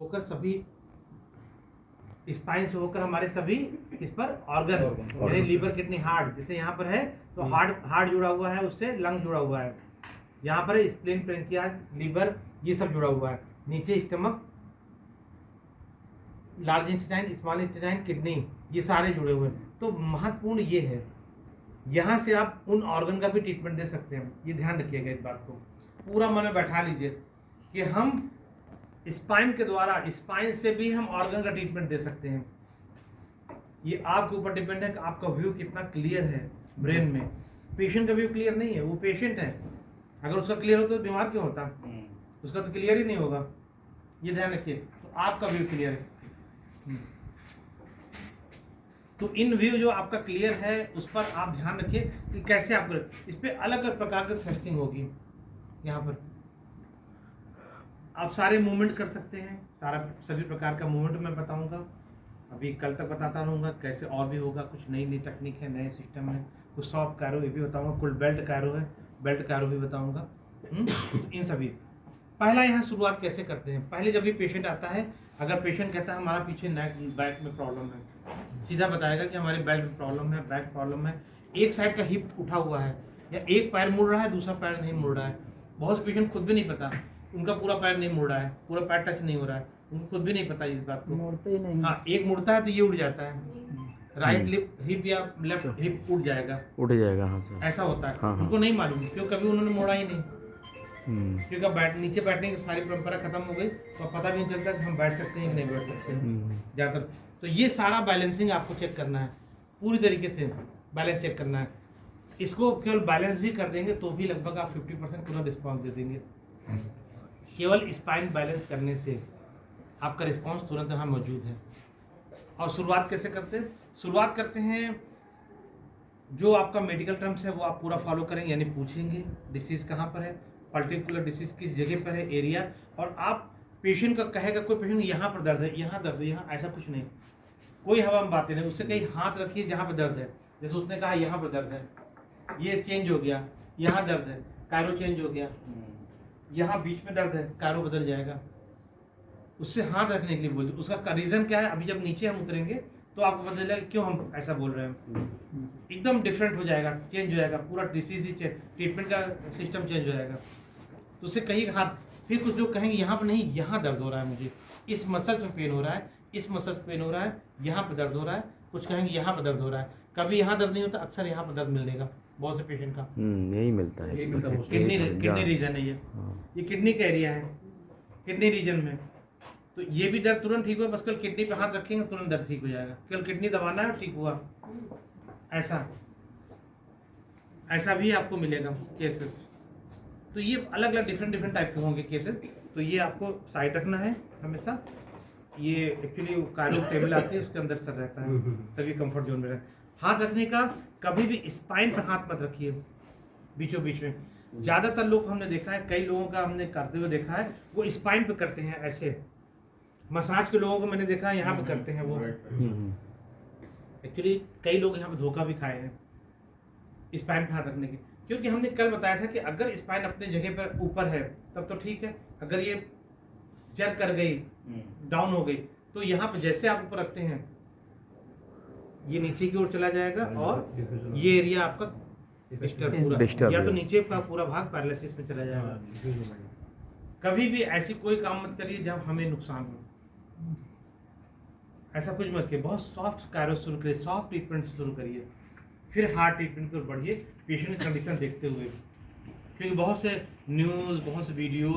होकर सभी स्पाइन से होकर हमारे सभी इस पर ऑर्गन यानी लीवर, किडनी, हार्ट, जैसे यहाँ पर है तो हार्ट जुड़ा हुआ है, उससे लंग जुड़ा हुआ है, यहाँ पर स्प्लीन, पैंक्रियाज, लीवर, ये सब जुड़ा हुआ है, नीचे stomach, large intestine, small intestine, kidney, ये सारे जुड़े हुए हैं। तो महत्वपूर्ण ये है, यहाँ से आप उन ऑर्गन का भी ट्रीटमेंट दे सकते हैं। ये ध्यान रखिएगा, इस बात को पूरा मन में बैठा लीजिए कि हम स्पाइन के द्वारा, स्पाइन से भी हम ऑर्गन का ट्रीटमेंट दे सकते हैं। ये आपके ऊपर डिपेंड है कि आपका व्यू कितना क्लियर है ब्रेन में। पेशेंट का व्यू क्लियर नहीं है, वो पेशेंट है, अगर उसका क्लियर होता तो बीमार क्यों होता, उसका तो क्लियर ही नहीं होगा। ये ध्यान रखिए, तो आपका व्यू क्लियर है। तो इन व्यू जो आपका क्लियर है उस पर आप ध्यान रखिए कि कैसे आप करें। इस पर अलग अलग प्रकार की थ्रस्टिंग होगी। यहाँ पर आप सारे मूवमेंट कर सकते हैं, सभी प्रकार का मूवमेंट मैं बताऊंगा, अभी कल तक बताता रहूँगा कैसे, और भी होगा, कुछ नई नई टेक्निक है, नए सिस्टम है, कुछ सॉफ्ट कैरो ये भी बताऊंगा, कुल बेल्ट कैरो है, बेल्ट कैरो भी बताऊंगा। इन सभी पहला यहाँ शुरुआत कैसे करते हैं। पहले जब भी पेशेंट आता है, अगर पेशेंट कहता है हमारा पीछे नेक बैक में प्रॉब्लम है, सीधा बताएगा कि हमारे बेल्ट में प्रॉब्लम है, बैक प्रॉब्लम है, एक साइड का हिप उठा हुआ है, या एक पैर मुड़ रहा है, दूसरा पैर नहीं मुड़ रहा है। बहुत से पेशेंट खुद भी नहीं पता, उनका पूरा पैर नहीं मुड़ रहा है, पूरा पैर टच नहीं हो रहा है, उनको खुद भी नहीं पता इस बात को, मुड़ते ही नहीं। हाँ, एक मुड़ता है तो ये उड़ जाता है, राइट हिप या लेफ्ट हिप उड़ जाएगा, हाँ सर, ऐसा होता है। हाँ। उनको नहीं मालूम, क्यों, कभी उन्होंने मोड़ा ही नहीं, क्योंकि नीचे बैठने की सारी परंपरा खत्म हो गई, तो पता भी नहीं चलता कि हम बैठ सकते हैं कि नहीं बैठ सकते हैं ज़्यादातर। तो ये सारा बैलेंसिंग आपको चेक करना है, पूरी तरीके से बैलेंस चेक करना है। इसको केवल बैलेंस भी कर देंगे तो भी लगभग आप 50% पूरा रिस्पॉन्स दे देंगे। केवल स्पाइन बैलेंस करने से आपका रिस्पॉन्स तुरंत यहाँ मौजूद है। और शुरुआत कैसे करते हैं? शुरुआत करते हैं, जो आपका मेडिकल टर्म्स है वो आप पूरा फॉलो करेंगे, यानी पूछेंगे डिसीज़ कहाँ पर है, पर्टिकुलर डिसीज़ किस जगह पर है, एरिया, और आप पेशेंट का कहेगा, कोई पेशेंट यहाँ पर दर्द है, यहाँ दर्द है, यहाँ, ऐसा कुछ नहीं, कोई हवा में बातें नहीं, उससे कहीं हाथ रखिए जहाँ पर दर्द है, जैसे उसने कहा यहाँ पर दर्द है, ये चेंज हो गया, यहाँ दर्द है, कायरो चेंज हो गया, यहाँ बीच में दर्द है, कायरो बदल जाएगा, उससे हाथ रखने के लिए बोल दो। उसका रीज़न क्या है, अभी जब नीचे हम उतरेंगे तो आपको पता चलेगा क्यों हम ऐसा बोल रहे हैं, एकदम डिफरेंट हो जाएगा, चेंज हो जाएगा, पूरा डिसीज ही ट्रीटमेंट का सिस्टम चेंज हो जाएगा। तो उससे कहीं हाथ, फिर कुछ लोग कहेंगे यहाँ पर नहीं, यहाँ दर्द हो रहा है, मुझे इस मसल में पेन हो रहा है, इस मसल में पेन हो रहा है, यहाँ पर दर्द हो रहा है, कुछ कहेंगे यहाँ पर दर्द हो रहा है, कभी यहाँ दर्द नहीं होता, अक्सर यहाँ पर दर्द मिलेगा बहुत से पेशेंट का, यही मिलता है, किडनी रीजन है ये किडनी का एरिया है, किडनी रीजन में। तो ये भी दर्द तुरंत ठीक हुआ, बस कल किडनी पे हाथ रखेंगे तुरंत दर्द ठीक हो जाएगा, कल किडनी दबाना है ठीक हुआ, ऐसा भी आपको मिलेगा केसेस। तो ये अलग अलग डिफरेंट टाइप के होंगे केसेस। तो ये आपको साइड रखना है हमेशा। ये एक्चुअली कारो टेबल आती है, उसके अंदर सर रहता है, तभी कंफर्ट जोन में रहे। हाथ रखने का, कभी भी स्पाइन पर हाथ मत रखिए बीचों बीच में। ज़्यादातर लोग हमने देखा है, कई लोगों का हमने करते हुए देखा है, वो स्पाइन पे करते हैं ऐसे। मसाज के लोगों को मैंने देखा है यहाँ पे करते हैं वो। एक्चुअली कई लोग यहाँ पे धोखा भी खाए हैं स्पाइन पे हाथ रखने के, क्योंकि हमने कल बताया था कि अगर स्पाइन अपने जगह पर ऊपर है तब तो ठीक है, अगर ये जर्क कर गई, डाउन हो गई, तो यहाँ पे जैसे आप ऊपर रखते हैं ये नीचे की ओर चला जाएगा, और ये एरिया आपका डिस्टर्ब या तो नीचे का पूरा भाग पैरालिसिस में चला जाएगा। कभी भी ऐसी कोई काम मत करिए जब हमें नुकसान हो, ऐसा कुछ मत करिए। बहुत सॉफ्ट कायरो शुरू करिए, सॉफ्ट ट्रीटमेंट से शुरू करिए, फिर हार्ड ट्रीटमेंट पर बढ़िए पेशेंट की कंडीशन देखते हुए, क्योंकि बहुत से न्यूज़, बहुत से वीडियो